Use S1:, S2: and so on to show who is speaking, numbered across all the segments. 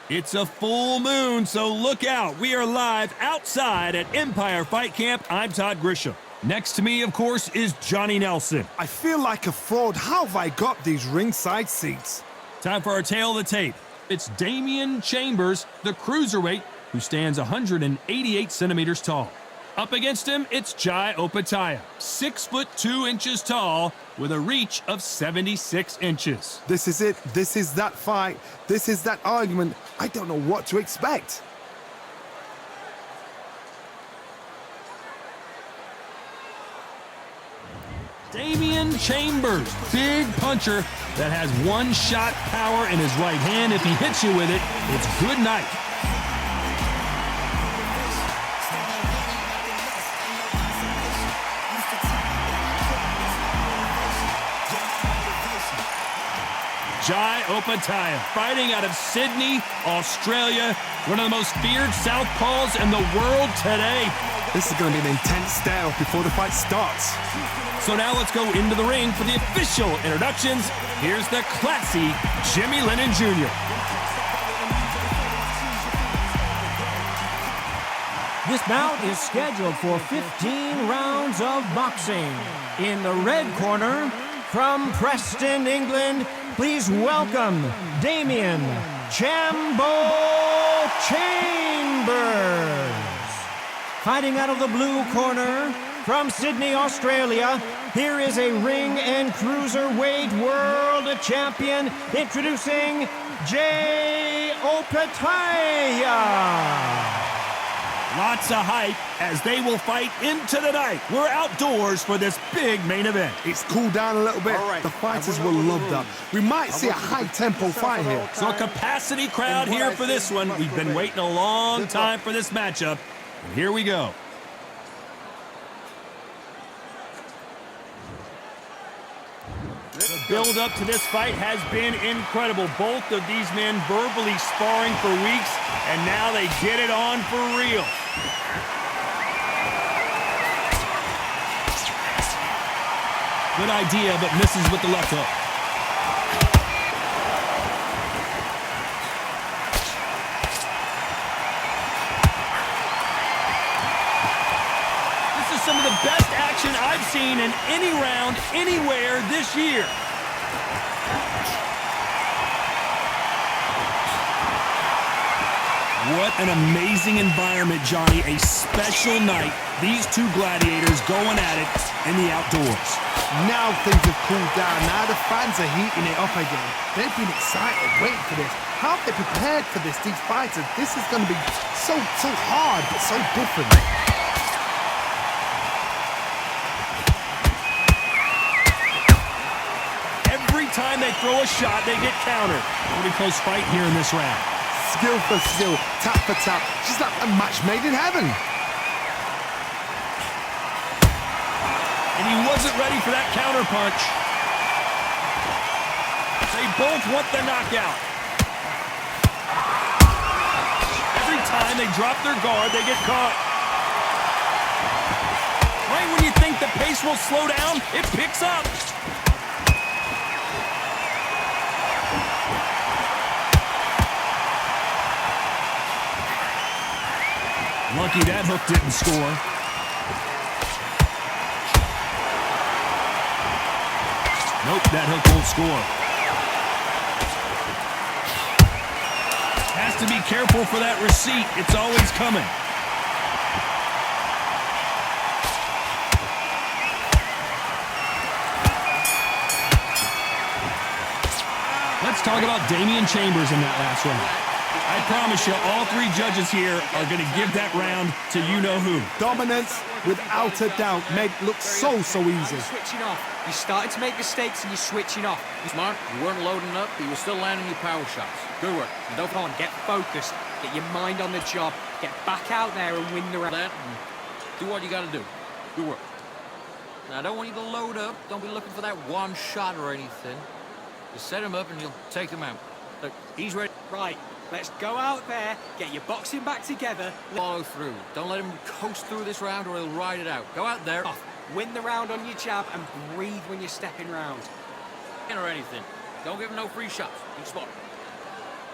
S1: It's a full moon, so look out. We are live outside at Empire Fight Camp. I'm Todd Grisham. Next to me, of course, is Johnny Nelson.
S2: I feel like a fraud. How have I got these ringside seats?
S1: Time for our tail of the tape. It's Damian Chambers, the cruiserweight, who stands 188 centimeters tall. Up against him, it's Opetaia, 6'2" tall, with a reach of 76 inches.
S2: This is it. This is that fight. This is that argument. I don't know what to expect.
S1: Damian Chambers, big puncher that has one-shot power in his right hand. If he hits you with it, it's good night. Opetaia, fighting out of Sydney, Australia, one of the most feared southpaws in the world today.
S2: This is going to be an intense stare-off before the fight starts.
S1: So now let's go into the ring for the official introductions. Here's the classy Jimmy Lennon Jr.
S3: This bout is scheduled for 15 rounds of boxing. In the red corner, from Preston, England, please welcome Damian Chambo Chambers. Fighting out of the blue corner, from Sydney, Australia, here is a ring and cruiserweight world champion, introducing Opetaia.
S1: Lots of hype as they will fight into the night. We're outdoors for this big main event.
S2: It's cooled down a little bit. Right. The fighters will love that. We might see a high-tempo fight here.
S1: So a capacity crowd here for this one. We've been waiting a long time for this matchup. And here we go. The build-up to this fight has been incredible. Both of these men verbally sparring for weeks, and now they get it on for real. Good idea, but misses with the left hook. This is some of the best action I've seen in any round, anywhere this year. What an amazing environment, Johnny. A special night. These two gladiators going at it in the outdoors.
S2: Now things have cooled down. Now the fans are heating it up again. They've been excited, waiting for this. How have they prepared for this, these fighters? This is going to be so hard, but so different.
S1: Every time they throw a shot, they get countered. Pretty close fight here in this round.
S2: Skill for skill, tap for tap. She's like a match made in heaven.
S1: And he wasn't ready for that counter punch. They both want the knockout. Every time they drop their guard, they get caught. Right when you think the pace will slow down, it picks up. Lucky that hook didn't score. Nope, that hook won't score. Has to be careful for that receipt. It's always coming. Let's talk about Damian Chambers in that last round. I promise you, all three judges here are going to give that round to you-know-who.
S2: Dominance, without a doubt, made it look so easy.
S4: Switching off. You started to make mistakes and you're switching off.
S5: Smart, you weren't loading up, but you were still landing your power shots. Good work.
S4: And don't come on, get focused. Get your mind on the job. Get back out there and win the round.
S5: Do what you got to do. Good work. Now, I don't want you to load up. Don't be looking for that one shot or anything. Just set him up and you'll take him out. Look, he's ready.
S4: Right. Let's go out there, get your boxing back together.
S5: Follow through. Don't let him coast through this round or he'll ride it out. Go out there.
S4: Win the round on your jab and breathe when you're stepping round.
S5: Or anything. Don't give him no free shots. Be smart.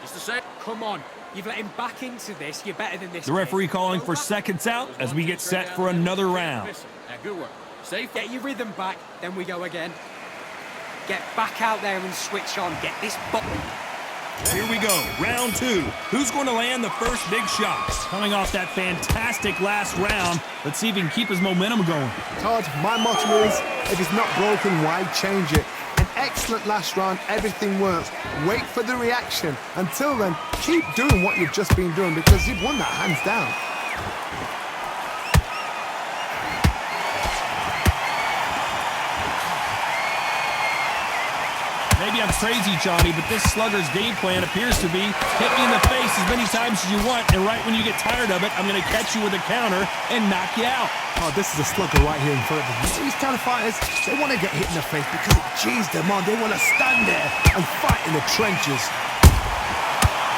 S5: Just to say,
S4: come on, You've let him back into this. You're better than this.
S1: The referee
S4: kid.
S1: calling
S4: Go
S1: for
S4: back.
S1: seconds out as we get set for another round.
S5: Now, good work. Safe.
S4: Get your rhythm back, then we go again. Get back out there and switch on. Get this button.
S1: Here we go, round two. Who's going to land the first big shots? Coming off that fantastic last round, let's see if he can keep his momentum going.
S2: Todd, my motto is, if it's not broken, why change it? An excellent last round, everything works. Wait for the reaction. Until then, keep doing what you've just been doing because you've won that hands down.
S1: Maybe I'm crazy, Johnny, but this slugger's game plan appears to be hit me in the face as many times as you want, and right when you get tired of it, I'm going to catch you with a counter and knock you out.
S2: Oh, this is a slugger right here in front of them. You see these kind of fighters? They want to get hit in the face because it G's them on. They want to stand there and fight in the trenches.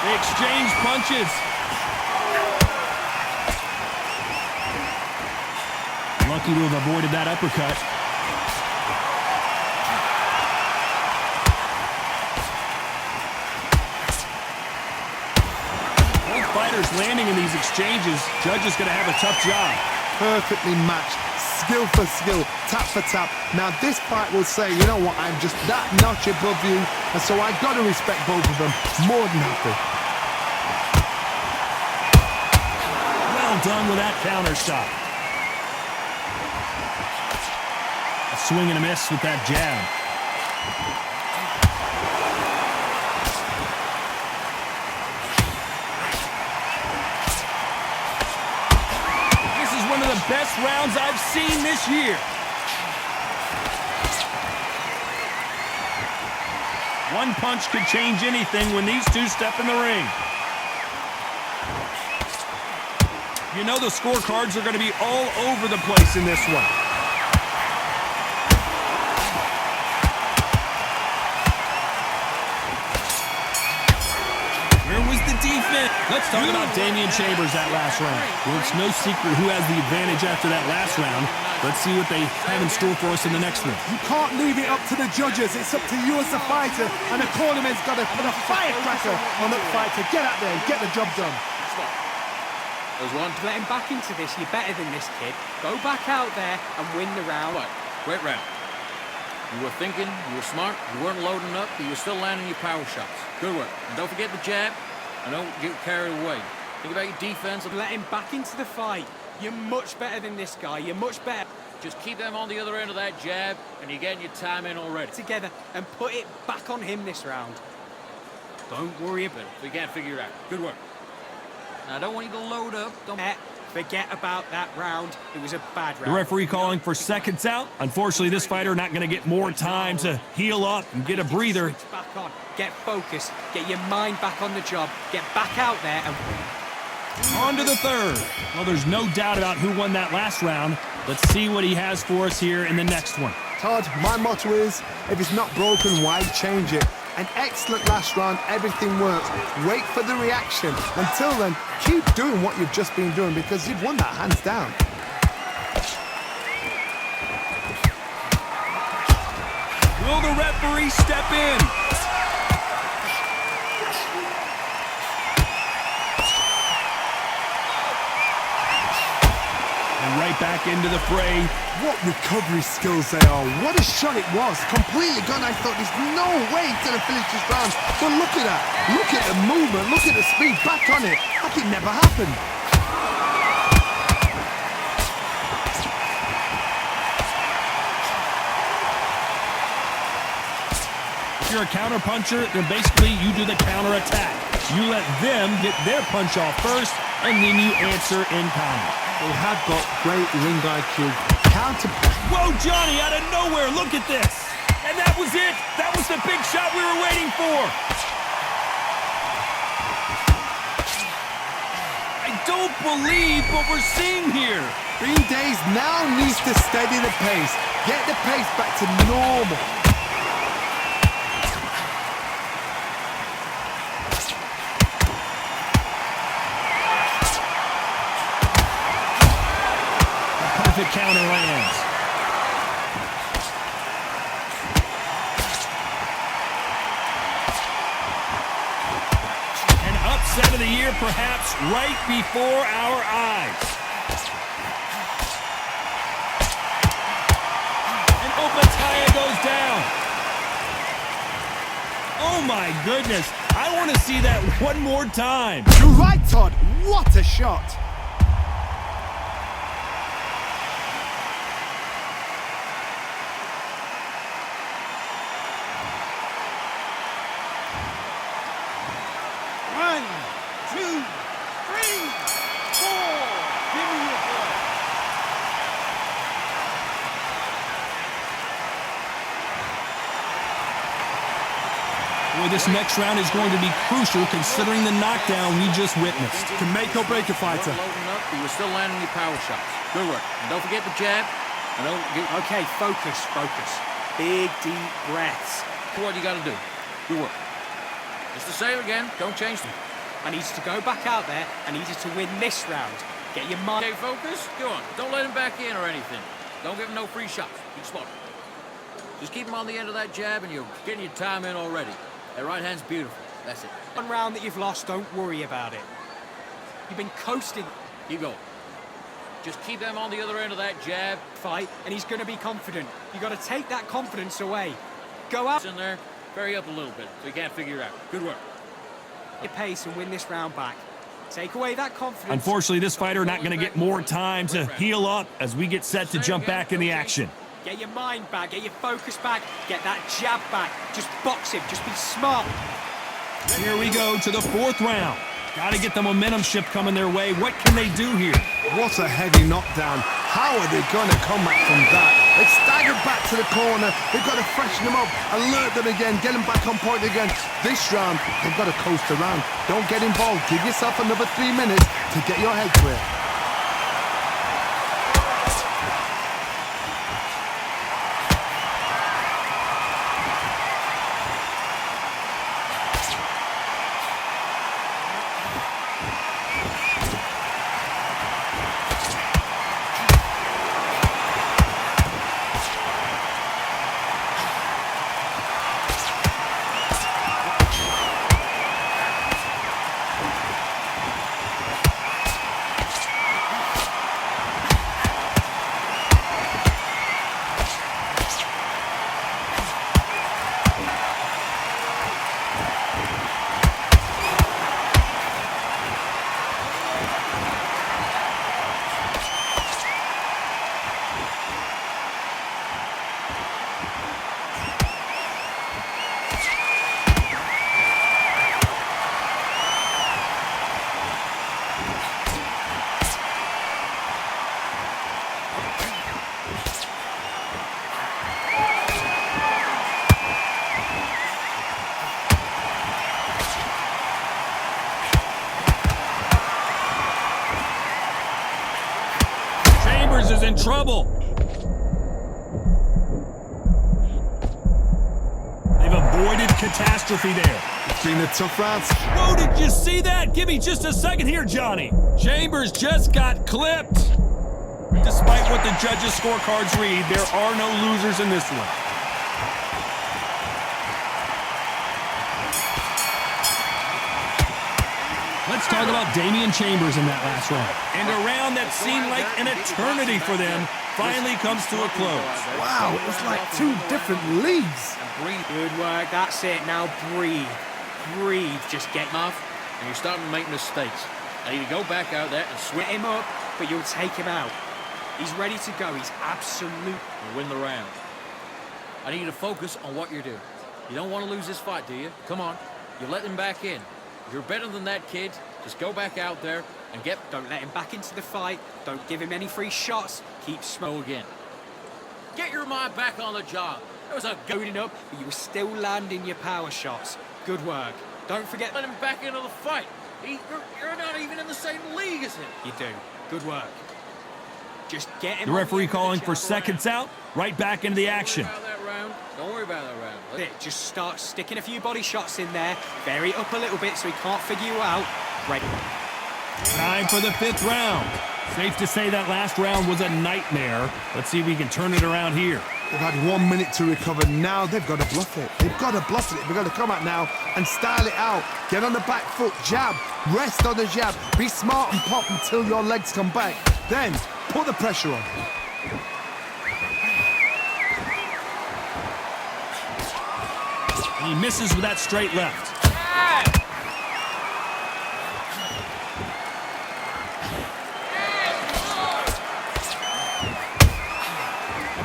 S1: They exchange punches. Lucky to have avoided that uppercut. Fighters landing in these exchanges, judge is going to have a tough job.
S2: Perfectly matched, skill for skill, tap for tap. Now this fight will say, you know what, I'm just that notch above you, and so I got to respect both of them more than happy.
S1: Well done with that counter shot. A swing and a miss with that jab. One of the best rounds I've seen this year. One punch could change anything when these two step in the ring. You know the scorecards are going to be all over the place in this one. Where was the defense? Let's talk about Damian Chambers that last round. Well, it's no secret who has the advantage after that last round. Let's see what they have in store for us in the next one.
S2: You can't leave it up to the judges. It's up to you as the fighter, and the cornerman's got to put a firecracker on that fighter. Get out there and get the job done.
S5: There's one.
S4: Let him back into this. You're better than this, kid. Go back out there and win the round.
S5: What? Great round. You were thinking, you were smart, you weren't loading up, but you were still landing your power shots. Good work. And don't forget the jab, and don't get carried away. Think about your defense.
S4: Let him back into the fight. You're much better than this guy. You're much better.
S5: Just keep them on the other end of that jab, and you're getting your time in already.
S4: Together and put it back on him this round. Don't worry about it.
S5: We can't figure it out. Good work. Now, I don't want you to load up. Don't...
S4: Forget about that round. It was a bad round.
S1: The referee calling for seconds out. Unfortunately, this fighter not going to get more time to heal up and get a breather.
S4: Switch back on. Get focused. Get your mind back on the job. Get back out there and...
S1: On to the third. Well, there's no doubt about who won that last round. Let's see what he has for us here in the next one.
S2: Todd, my motto is, if it's not broken, why change it? An excellent last round, everything works. Wait for the reaction. Until then, keep doing what you've just been doing because you've won that hands down.
S1: Will the referee step in? And right back into the fray.
S2: What recovery skills they are. What a shot it was. Completely gone. I thought there's no way he's going to finish this round. But look at that. Look at the movement. Look at the speed. Back on it. Like it never happened.
S1: If you're a counter puncher, then basically you do the counter attack. You let them get their punch off first, and then you answer in kind.
S2: They have got great ring IQ. Counter.
S1: Whoa, Johnny, out of nowhere, look at this. And that was it. That was the big shot we were waiting for. I don't believe what we're seeing here.
S2: Green Days now needs to steady the pace. Get the pace back to normal.
S1: Perfect counter lands. An upset of the year, perhaps right before our eyes. And Opetaia goes down. Oh my goodness, I want to see that one more time.
S2: You're right, Todd. What a shot.
S6: One, two, three, four. Give me your ball.
S1: Boy, this next round is going to be crucial considering the knockdown we just witnessed.
S2: Can make or break a fighter.
S5: Loading up, but you're still landing your power shots. Good work. And don't forget the jab. And don't get...
S4: Okay, focus, focus. Big, deep breaths.
S5: What you got to do. Good work. Just the same again. Don't change them.
S4: I need you to go back out there. I need you to win this round. Get your mind.
S5: Okay, focus. Go on. Don't let him back in or anything. Don't give him no free shots. Keep smart. Just keep him on the end of that jab and you're getting your time in already. That right hand's beautiful. That's it.
S4: One round that you've lost, don't worry about it. You've been coasting.
S5: Keep going. Just keep them on the other end of that jab.
S4: Fight, and he's going to be confident. You've got to take that confidence away. Go out
S5: In there. Vary up a little bit so you can't figure it out. Good work.
S4: your pace and win this round back. Take away that confidence.
S1: Unfortunately, this fighter not going to get more time to heal up as we get set to jump back in the action.
S4: Get your mind back, get your focus back, get that jab back. Just box him, just be smart.
S1: Here we go to the fourth round. Got to get the momentum shift coming their way. What can they do here?
S2: What a heavy knockdown. How are they going to come back from that? They've staggered back to the corner. They've got to freshen them up, alert them again, get them back on point again. This round, they've got to coast around. Don't get involved. Give yourself another 3 minutes to get your head clear.
S1: Is in trouble. They've avoided catastrophe there.
S2: It's been a tough round.
S1: Whoa, did you see that? Give me just a second here, Johnny. Chambers just got clipped. Despite what the judges' scorecards read, there are no losers in this one. Let's talk about Damian Chambers in that last round. And a round that seemed like an eternity for them finally comes to a close.
S2: Wow, it's like two different leagues.
S4: Breathe. Good work, that's it. Now breathe. Breathe, just get him
S5: Off, and you're starting to make mistakes. I need to go back out there and switch
S4: him up, but you'll take him out. He's ready to go. He's absolute.
S5: and win the round. I need you to focus on what you're doing. You don't want to lose this fight, do you? Come on. You let him back in. You're better than that, kid. Just go back out there and get...
S4: Don't let him back into the fight. Don't give him any free shots. Keep
S5: Go again. Get your mind back on the job. That was a good...
S4: loading up, but you were still landing your power shots. Good work. Don't forget...
S5: Let him back into the fight. You're not even in the same league as him.
S4: You do. Good work. Just get him...
S1: The referee calling for seconds out, right back into the action.
S5: Don't worry about that round.
S4: Just start sticking a few body shots in there. Vary it up a little bit so he can't figure you out. Ready.
S1: Time for the fifth round. Safe to say that last round was a nightmare. Let's see if we can turn it around here.
S2: They've had 1 minute to recover. Now they've got to bluff it. They've got to bluff it. They've got to come out now and style it out. Get on the back foot, jab, rest on the jab. Be smart and pop until your legs come back. Then put the pressure on.
S1: He misses with that straight left.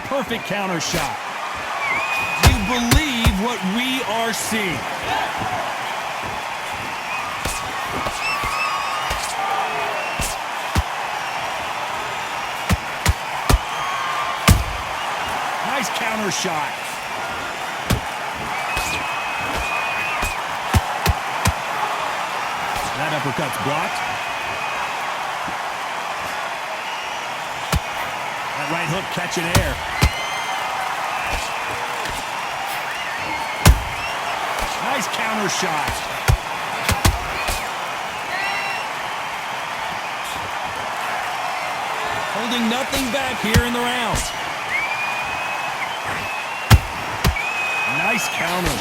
S1: Perfect counter shot. Do you believe what we are seeing? Nice counter shot. That uppercut's blocked. That right hook catching air. Nice counter shot. Holding nothing back here in the round. Nice counter.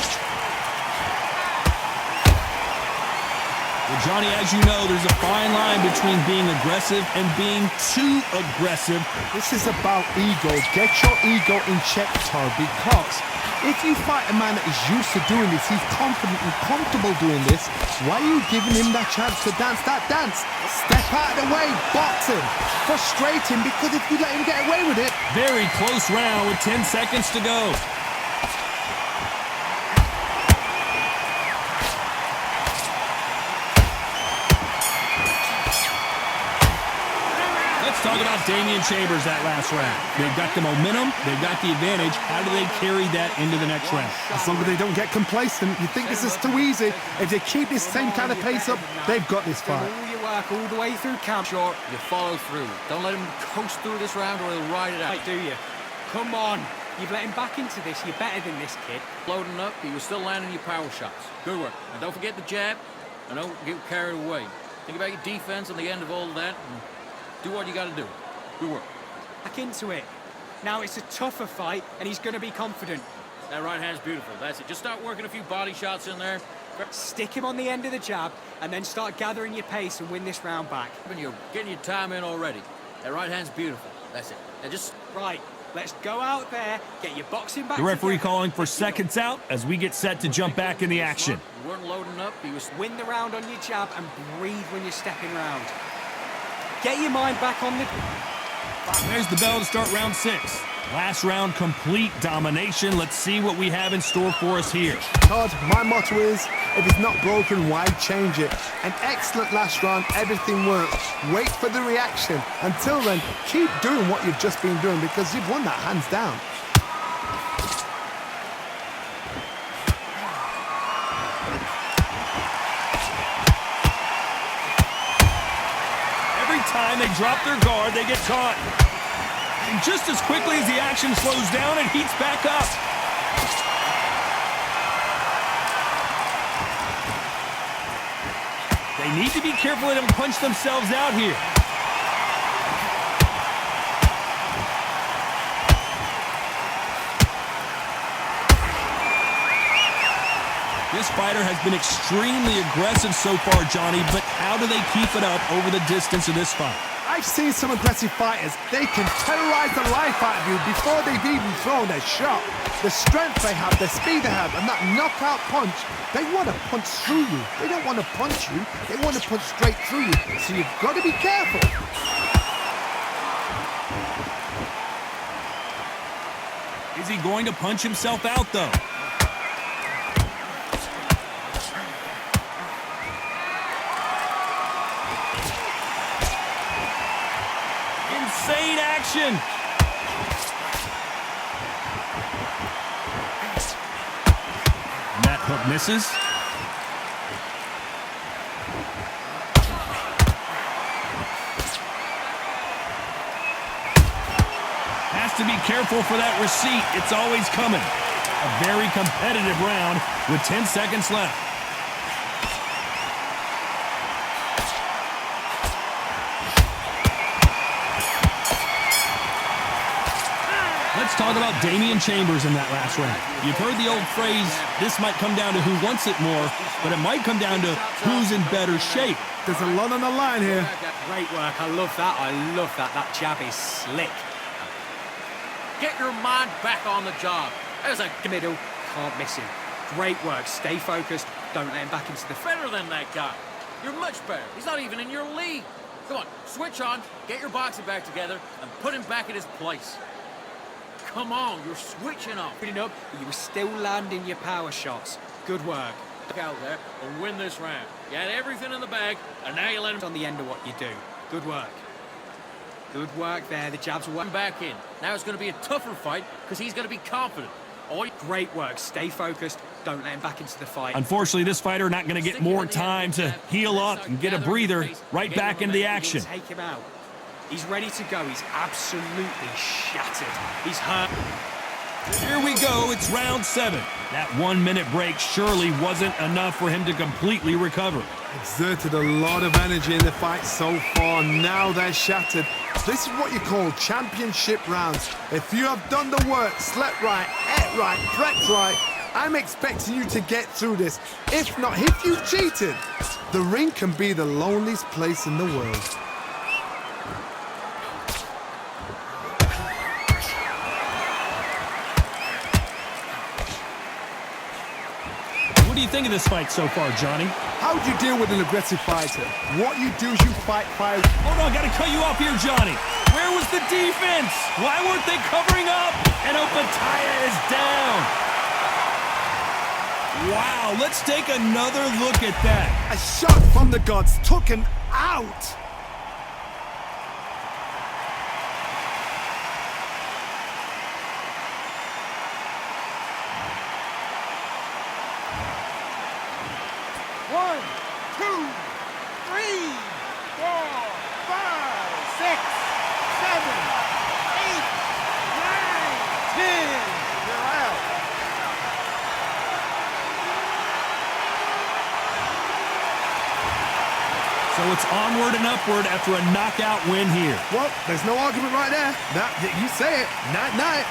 S1: Well, Johnny, as you know, there's a fine line between being aggressive and being too aggressive.
S2: This is about ego. Get your ego in check, Todd, because if you fight a man that is used to doing this, he's confident and comfortable doing this, why are you giving him that chance to dance that dance? Step out of the way, box him, frustrate him, because if you let him get away with it...
S1: Very close round with 10 seconds to go. Talk about Damian Chambers that last round. They've got the momentum, they've got the advantage. How do they carry that into the next round?
S2: As long as they don't get complacent, you think this is too easy. If they keep this same kind of pace up, they've got this fight.
S4: All your work all the way through camp.
S5: Sure, you follow through. Don't let him coast through this round or he'll ride it out.
S4: Right, do you? Come on. You've let him back into this. You're better than this kid.
S5: Loading up, he was still landing your power shots. Good work. And don't forget the jab, and don't get carried away. Think about your defense on the end of all of that, and do what you got to do. Good work.
S4: Back into it. Now it's a tougher fight, and he's going to be confident.
S5: That right hand's beautiful. That's it. Just start working a few body shots in there.
S4: Stick him on the end of the jab, and then start gathering your pace and win this round back.
S5: And you're getting your time in already. That right hand's beautiful. That's it. Now just...
S4: Right. Let's go out there, get your boxing back.
S1: The referee
S4: together.
S1: calling for seconds out as we get set to jump back in the action.
S5: You weren't loading up. He was...
S4: Win the round on your jab and breathe when you're stepping round. Get your mind back on the...
S1: There's the bell to start round 6. Last round, complete domination. Let's see what we have in store for us here.
S2: Todd, my motto is, if it's not broken, why change it? An excellent last round, everything works. Wait for the reaction. Until then, keep doing what you've just been doing because you've won that hands down.
S1: Every time they drop their guard, they get caught. And just as quickly as the action slows down, it heats back up. They need to be careful they don't punch themselves out here. This fighter has been extremely aggressive so far, Johnny, but how do they keep it up over the distance of this fight?
S2: I've seen some aggressive fighters. They can terrorize the life out of you before they've even thrown their shot. The strength they have, the speed they have, and that knockout punch, they want to punch through you. They don't want to punch you. They want to punch straight through you. So you've got to be careful.
S1: Is he going to punch himself out, though? Insane action! And that hook misses. Has to be careful for that receipt. It's always coming. A very competitive round with 10 seconds left. Let's talk about Damian Chambers in that last round. You've heard the old phrase, this might come down to who wants it more, but it might come down to who's in better shape.
S2: There's a lot on the line here.
S4: Great work. I love that. I love that. That jab is slick.
S5: Get your mind back on the job. There's a
S4: Middle. Can't miss him. Great work. Stay focused. Don't let him back into the...
S5: better than that guy. You're much better. He's not even in your league. Come on, switch on, get your boxing back together, and put him back in his place. Come on, you're switching off.
S4: Putting up, but you were still landing your power shots. Good work.
S5: Get out there and win this round. You had everything in the bag, and now you let him
S4: On the end of what you do. Good work. Good work there. The jabs were
S5: come back in. Now it's going to be a tougher fight because he's going to be confident.
S4: great work. Stay focused. Don't let him back into the fight.
S1: Unfortunately, this fighter not going to get more time to heal up and get a breather. Right back into the action.
S4: Take him out. He's ready to go. He's absolutely shattered. He's hurt.
S1: Here we go. It's round 7. That 1-minute break surely wasn't enough for him to completely recover.
S2: Exerted a lot of energy in the fight so far. Now they're shattered. This is what you call championship rounds. If you have done the work, slept right, ate right, prepped right, I'm expecting you to get through this. If not, if you've cheated, the ring can be the loneliest place in the world.
S1: What do you think of this fight so far, Johnny?
S2: How do you deal with an aggressive fighter? What you do is you fight fire.
S1: Hold on, gotta cut you off here, Johnny. Where was the defense? Why weren't they covering up? And Opetaia is down. Wow, let's take another look at that.
S2: A shot from the gods took him out.
S6: One, two, three, 4, 5, 6, 7, 8, 9, 10. You're out.
S1: So it's onward and upward after a knockout win here.
S2: Well, there's no argument right there. You say it. Night, night.